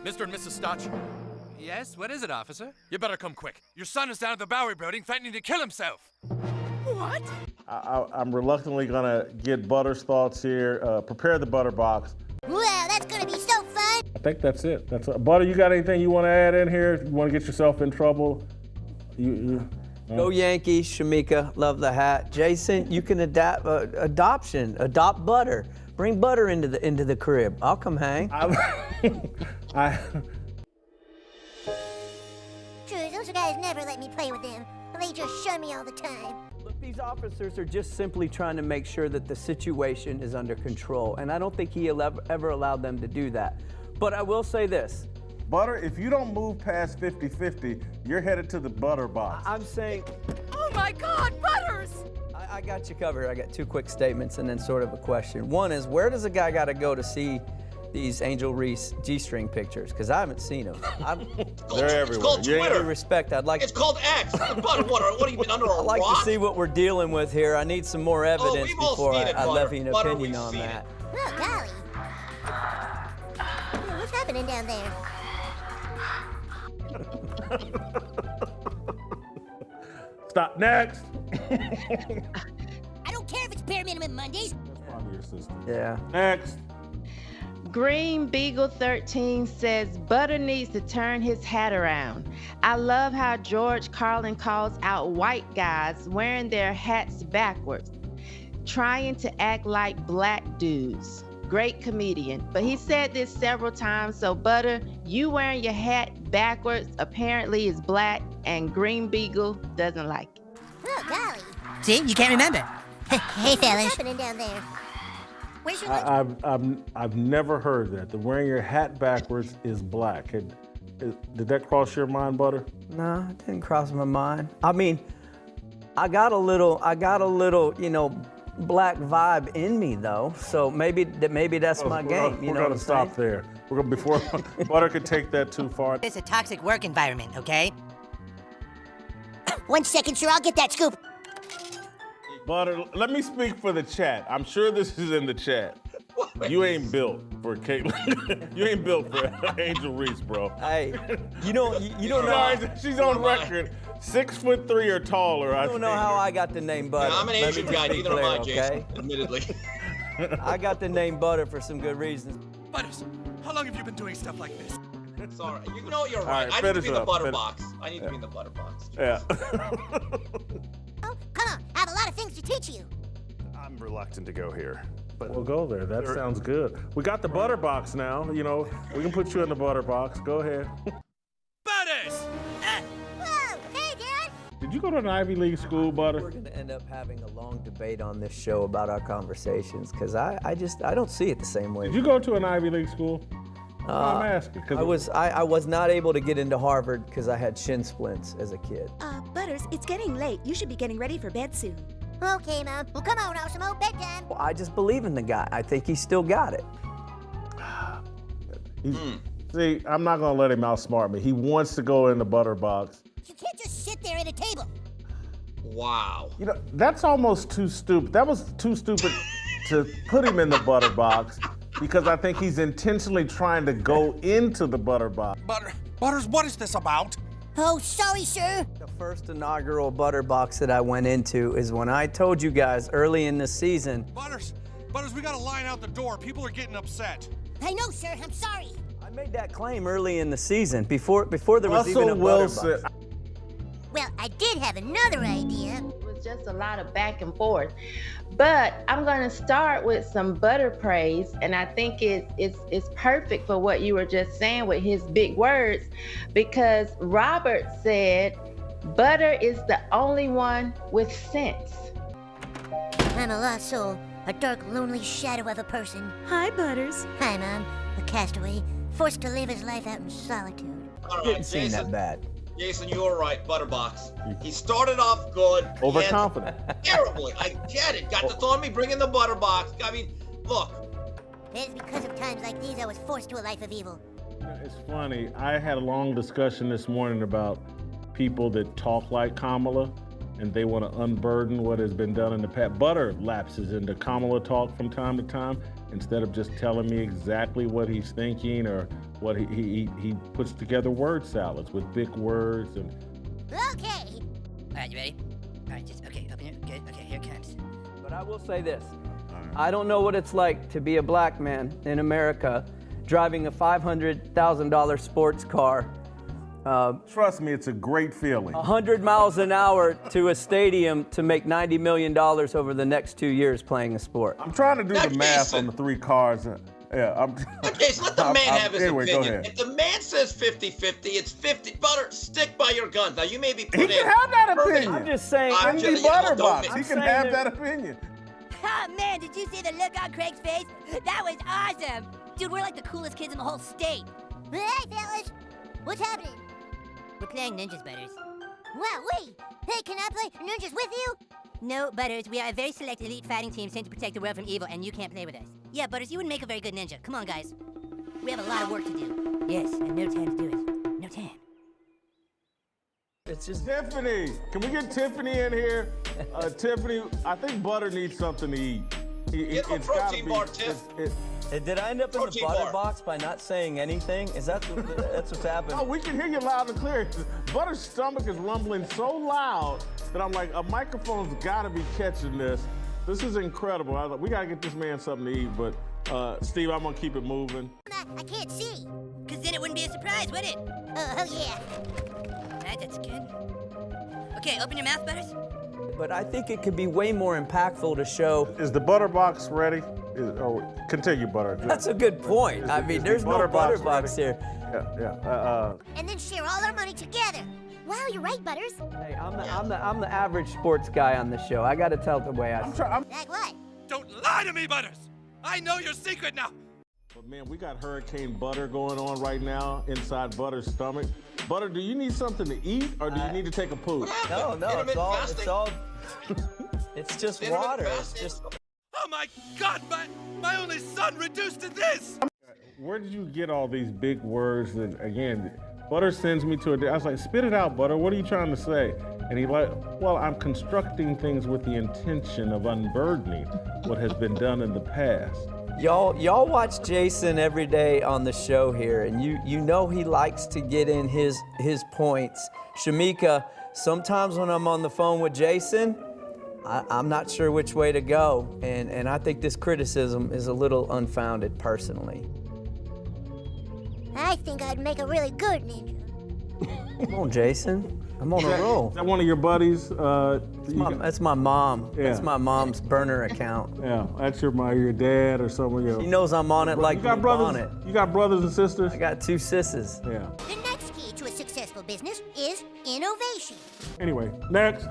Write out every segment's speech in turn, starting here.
Mr. and Mrs. Stotch, Yes, what is it, officer? you better come quick. Your son is down at the Bowery building threatening to kill himself. What? I'm reluctantly gonna get Butter's thoughts here. Prepare the Butter box. Wow, that's gonna be so fun! I think that's it. Butter, you got anything you want to add in here? You want to get yourself in trouble? Go Yankees, Shamika, love the hat. Jason, you can adopt Butter. Bring Butter into the crib. I'll come hang. True, those guys never let me play with them. They just shun me all the time. Look, these officers are just simply trying to make sure that the situation is under control, and I don't think he ever allowed them to do that. But I will say this. Butter, if you don't move past 50-50, you're headed to the Butter box. I'm saying, Oh my God, Butters! I got you covered. I got two quick statements and then sort of a question. One is, where does a guy got to go to see these Angel Reese G-string pictures? Because I haven't seen them. They're everywhere. It's called With Twitter. respect, I'd like. It's called X. Butter, what have you been under a I'd like rock? to see what we're dealing with here. I need some more evidence we've all before seen it, I Butter. levy an Butter, opinion we've on seen that. Oh, golly. What's happening down there? Stop. Next. I don't care if it's bare minimum Mondays. That's probably your sister. Yeah. Next. Green Beagle 13 says Butter needs to turn his hat around. I love how George Carlin calls out white guys wearing their hats backwards, trying to act like black dudes. Great comedian. But he said this several times, so Butter, you wearing your hat backwards apparently is black, and Green Beagle doesn't like it. Oh, golly. See, you can't remember. Hey, fellas. What's happening down there? Where's your lunch? I've never heard that. The wearing your hat backwards is black. Did that cross your mind, Butter? No, it didn't cross my mind. I mean, I got a little, black vibe in me though. So maybe that's my game. We're gonna stop there. Before Butter could take that too far. It's a toxic work environment, okay? 1 second, sir. I'll get that scoop. Butter, let me speak for the chat. I'm sure this is in the chat. You ain't built for Caitlin. You ain't built for Angel Reese, bro. Hey, you don't know. She's on record, 6'3" or taller. I don't know how I got the name Butter. I'm an Let me Asian just guy, be neither am clear, I, Jason, okay? admittedly. I got the name Butter for some good reasons. Butters, how long have you been doing stuff like this? It's all right. You know you're right, right. I need to finish be in the up, butter finish- box. I need to be in the butter box. Yeah. Oh, come on. I have a lot of things to teach you. I'm reluctant to go here. But We'll go there. That sounds good. We got the Butter box now. You know, we can put you in the Butter box. Go ahead. Butters! Whoa, hey, Dad. Did you go to an Ivy League school, We're Butter? going to end up having a long debate on this show about our conversations because I don't see it the same way. Did you go to an Ivy League school? I'm asking. I was not able to get into Harvard because I had shin splints as a kid. Butters, it's getting late. You should be getting ready for bed soon. Okay, Mom. Well, come on, Osimo. Bedtime. Well, I just believe in the guy. I think he's still got it. See, I'm not gonna let him outsmart me. He wants to go in the Butter box. You can't just sit there at a table. Wow. You know, that's almost too stupid. That was too stupid to put him in the Butter box because I think he's intentionally trying to go into the Butter box. Butters, what is this about? Oh, sorry, sir. The first inaugural Butter box that I went into is when I told you guys early in the season. Butters, we got a line out the door. People are getting upset. I know, sir. I'm sorry. I made that claim early in the season before there was Russell even a Butter Wilson. box. Well, I did have another idea. It was just a lot of back and forth. But I'm going to start with some Butter praise, and I think it's perfect for what you were just saying with his big words, because Robert said Butter is the only one with sense. I'm a lost soul, a dark, lonely shadow of a person. Hi, Butters. Hi, Mom. A castaway, forced to live his life out in solitude. All right, Didn't seem Jason. that bad. Jason, you were right. Butterbox. He started off good. Overconfident. Terribly. I get it. Got to throw me, bring in the butter box. I mean, look. It is because of times like these I was forced to a life of evil. It's funny. I had a long discussion this morning about people that talk like Kamala and they want to unburden what has been done in the past. Butter lapses into Kamala talk from time to time. instead of just telling me exactly what he's thinking or what he puts together word salads with big words and. Okay. All right, you ready? All right, just, okay, open it. Good, okay, here it comes. But I will say this. I don't know what it's like to be a black man in America driving a $500,000 sports car. Trust me, it's a great feeling. 100 miles an hour to a stadium to make $90 million over the next 2 years playing a sport. I'm trying to do Now, the math Jason. on the 3 cars. Yeah, Okay, so let the man have his anyway, opinion. Go ahead. If the man says 50-50, it's 50. Butter, stick by your guns. Now, you may be He put in. can have that opinion. I'm just saying. I'm Andy just- yeah, well, Butterbox. don't- He can I'm have saying that opinion. Oh, man, did you see the look on Craig's face? That was awesome. Dude, we're like the coolest kids in the whole state. Hey, fellas. What's happening? We're playing ninjas, Butters. Wow, wait. Hey, can I play ninjas with you? No, Butters, we are a very select elite fighting team sent to protect the world from evil, and you can't play with us. Yeah, Butters, you wouldn't make a very good ninja. Come on, guys. We have a lot of work to do. Yes, and no time to do it. No time. It's just Tiffany, can we get Tiffany in here? Tiffany, I think Butter needs something to eat. Get him a It's gotta protein be- bar, Tiff. Did I end up in the Protein butter bar. box by not saying anything? Is that that's what's happening? Oh, we can hear you loud and clear. Butter's stomach is rumbling so loud that I'm like, a microphone's gotta be catching this. This is incredible. I was like, we gotta get this man something to eat, but Steve, I'm gonna keep it moving. I can't see. Because then it wouldn't be a surprise, would it? Oh, yeah. All right, that's good. Okay, open your mouth, Butters. But I think it could be way more impactful to show. Is the butter box ready? Continue, Butter. That's a good point. I mean, there's no butter box here. Yeah. And then share all our money together. Wow, you're right, Butters. Hey, I'm the average sports guy on the show. I got to tell it the way I see it. Like what? Don't lie to me, Butters! I know your secret now! But man, we got Hurricane Butter going on right now inside Butter's stomach. Butter, do you need something to eat or do you need to take a poop? No, it's all, it's just Intermittent water. It's fasting? just. Oh my God, my only son reduced to this! Where did you get all these big words? And again, Butter sends me to I was like, spit it out, Butter. What are you trying to say? And he like, well, I'm constructing things with the intention of unburdening what has been done in the past. Y'all watch Jason every day on the show here, and you know he likes to get in his points. Shamika, sometimes when I'm on the phone with Jason, I'm not sure which way to go, and I think this criticism is a little unfounded personally. I think I'd make a really good ninja. Come on, Jason. I'm on a roll. Is that one of your buddies? That's my mom. Yeah. That's my mom's burner account. Yeah, that's your dad or someone. She knows I'm on it like you got I'm brothers. on it. You got brothers and sisters. I got 2 sisters. Yeah. The next key to a successful business is innovation. Anyway, next.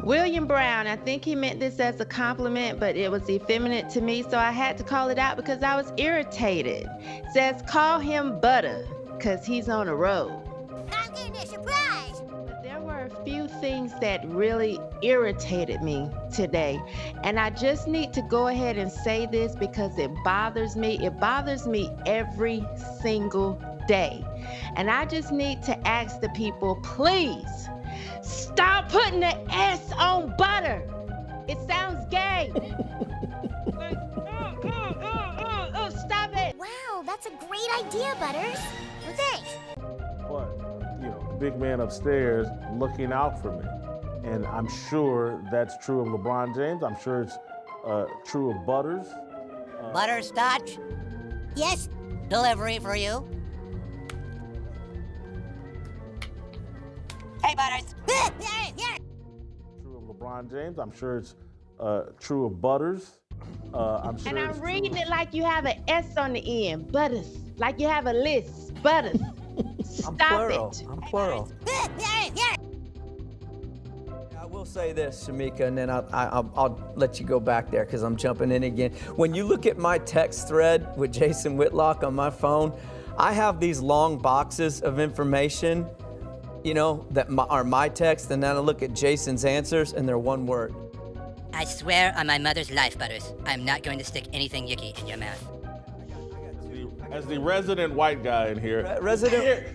William Brown, I think he meant this as a compliment, but it was effeminate to me, so I had to call it out because I was irritated. Says, call him Butter, because he's on a roll. I'm getting a surprise. But there were a few things that really irritated me today, and I just need to go ahead and say this because it bothers me. It bothers me every single day. And I just need to ask the people, please, stop putting the S on butter. It sounds gay. Stop it. Wow, that's a great idea, Butters. Well, thanks. But, big man upstairs looking out for me. And I'm sure that's true of LeBron James. I'm sure it's true of Butters. Butterscotch, Yes? delivery for you. Hey, Butters. True of LeBron James. I'm sure it's true of Butters. I'm sure And it's I'm true reading of- it like you have an S on the end. Butters. Like you have a list. Butters. I'm Stop plural. it. I'm plural. I will say this, Shamika, and then I'll let you go back there because I'm jumping in again. When you look at my text thread with Jason Whitlock on my phone, I have these long boxes of information, that are my text, and then I look at Jason's answers, and they're one word. I swear on my mother's life, Butters, I'm not going to stick anything yucky in your mouth. As the resident white guy in here,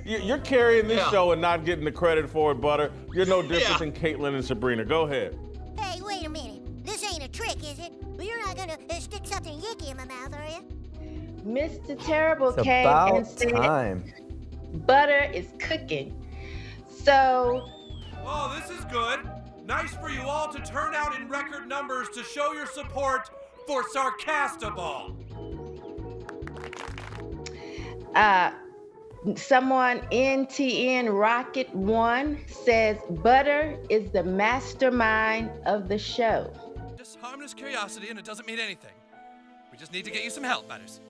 you're carrying this Yeah. show and not getting the credit for it, Butter. You're no different Yeah. than Caitlin and Sabrina. Go ahead. Hey, wait a minute. This ain't a trick, is it? Well, you're not gonna stick something Captain Yicky in my mouth, are you? Mr. Terrible It's came about and said time. butter is cooking. So Oh, this is good. Nice for you all to turn out in record numbers to show your support for Sarcastable. someone NTN Rocket 1 says butter is the mastermind of the show. Just harmless curiosity, and it doesn't mean anything. We just need to get you some help, Butters.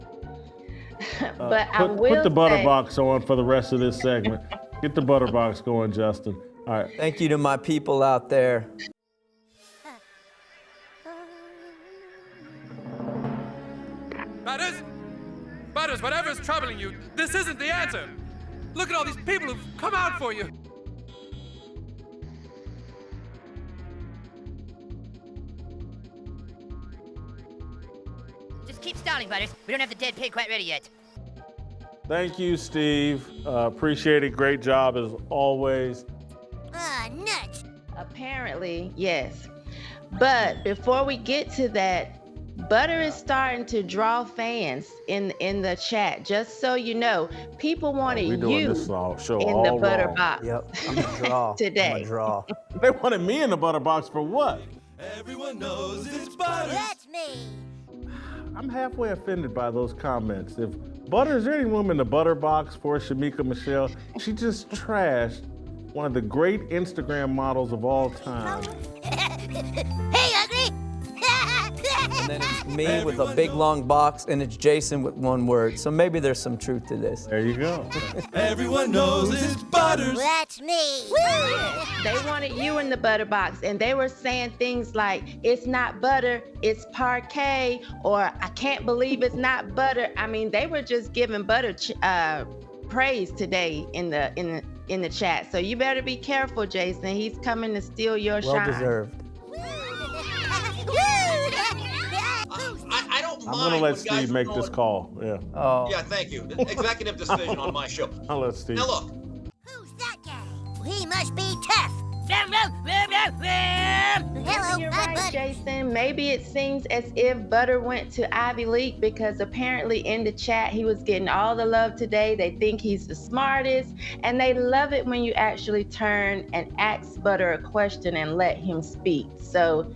But I will put the butter say, box on for the rest of this segment. Get the butter box going, Justin. All right. Thank you to my people out there. Butters? Butters, whatever's troubling you, this isn't the answer. Look at all these people who've come out for you. Just keep stalling, Butters. We don't have the dead pig quite ready yet. Thank you, Steve. Appreciate it. Great job as always. Ah, nuts. apparently, yes. But before we get to that, Butter is starting to draw fans in the chat. Just so you know, people wanted We doing you this show in all the Butter wrong. box. Yep, I'm a draw. Today. I'm a draw. They wanted me in the butter box for what? Everyone knows it's Butters. That's me. I'm halfway offended by those comments. If Butter, is there any room in the butter box for Shamika Michelle? She just trashed one of the great Instagram models of all time. Hey, ugly! And then it's me with a big long box, and it's Jason with one word. So maybe there's some truth to this. There you go. Everyone knows it's Butters. That's me. They wanted you in the Butter box, and they were saying things like, "It's not butter, it's parquet," or "I can't believe it's not butter." I mean, they were just giving Butter praise today in the chat. So you better be careful, Jason. He's coming to steal your Well shine. deserved. I don't mind. I'm gonna let when guys Steve are make going- this call. Yeah, Oh. Yeah, thank you. Executive decision on my show. I'll let Steve. Now look, Who's that guy? He must be tough. Hello, You're I'm right, Butter. Jason. Maybe it seems as if Butter went to Ivy League because apparently in the chat he was getting all the love today. They think he's the smartest, and they love it when you actually turn and ask Butter a question and let him speak. So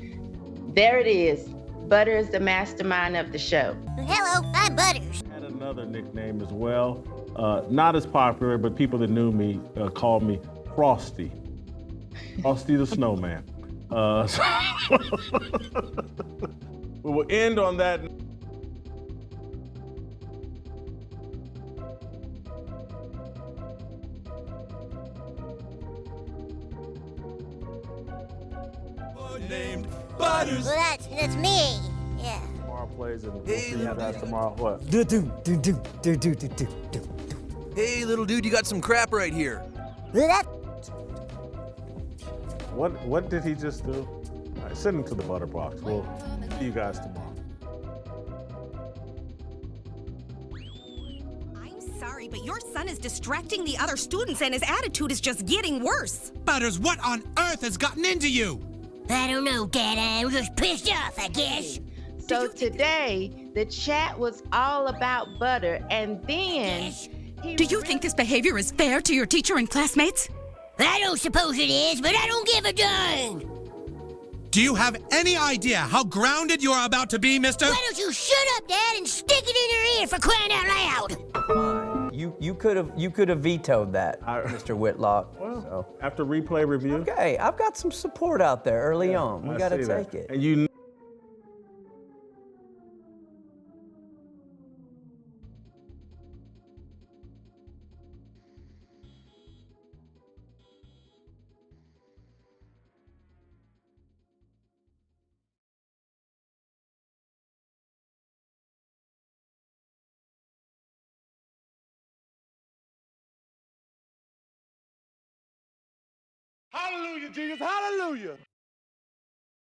there it is. Butter is the mastermind of the show. Hello, I'm Butters. I had another nickname as well. Not as popular, but people that knew me called me Frosty. Frosty the Snowman. So we will end on that. Named Butters. Well, that's me. Yeah. Tomorrow plays and we'll see you guys tomorrow. What? Hey, little dude, you got some crap right here. Well, that. What did he just do? All right, send him to the butter box. We'll see you guys tomorrow. I'm sorry, but your son is distracting the other students and his attitude is just getting worse. Butters, what on earth has gotten into you? I don't know, Dad. I'm just pissed off, I guess. So today, the chat was all about Butter, and then he Do you think this behavior is fair to your teacher and classmates? I don't suppose it is, but I don't give a darn. Do you have any idea how grounded you're about to be, mister? Why don't you shut up, Dad, and stick it in your ear for crying out loud? Fine. You could have vetoed that, Mr. Whitlock. Well, So. after replay review. Okay, I've got some support out there early on. We I got to see that. take it. And you. Hallelujah, Jesus, hallelujah.